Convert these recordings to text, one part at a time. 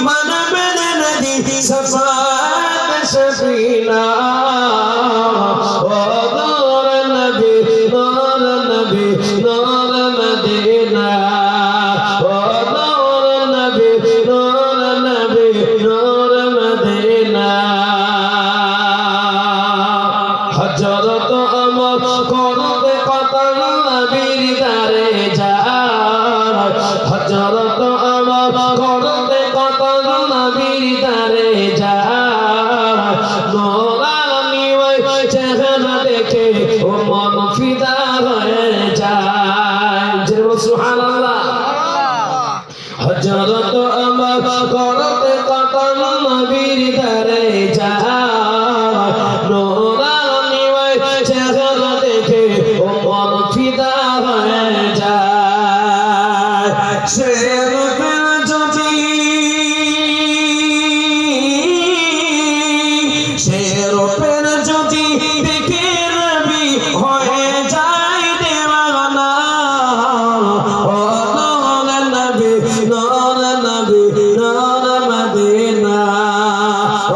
মানবেন নদী সফাত সফিনা ও নূর নবী নূর নবী নূর মদিনা ও নূর নবী নূর নবী নূর মদিনা হযরত আমর করতে কতল নবীর দারে যায় হযরত আমর করতে কতল নবীর দারে যায় নূরানি ওই চেহারা দেখে ও মন ফিদা হয়ে যায় জোরে সুবহানাল্লাহ হযরত আমর করতে কতল নবীর দারে যায় নূরানি ওই চেহারা দেখে ও মন ফিদা হয়ে যায় সে রূপের জ্যোতি সে রূপের জ্যোতি দেখে নবী হয়ে যায় দেওয়ানা ও নূর নবী নূর নবী নূর মদিনা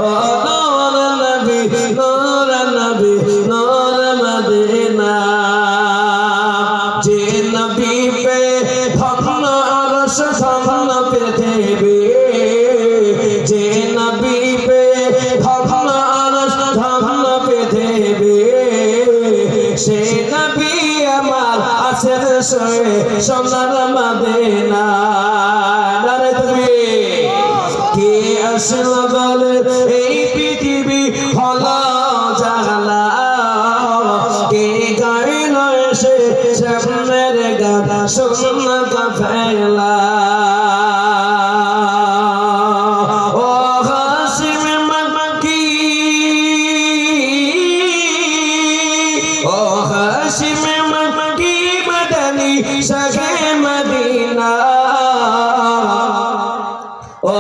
ও নূর নবী নূর নবী নূর মদিনা যে নবী পে ধন্য আরশ ধন্য পৃথিবী যে নবী পে ধন্য আরশ ধন্য পৃথিবী সে নবী আমার আছেন শুয়ে সোনার মদিনা নারে তাকবীর কে আসল বলে এই পৃথিবী হলো জালা কে গাইল এসে সামনের গান শুননা কাফেলা ও হাসিম মাকি ও হাসিম মাকি মদনী শাহে মদিনা ও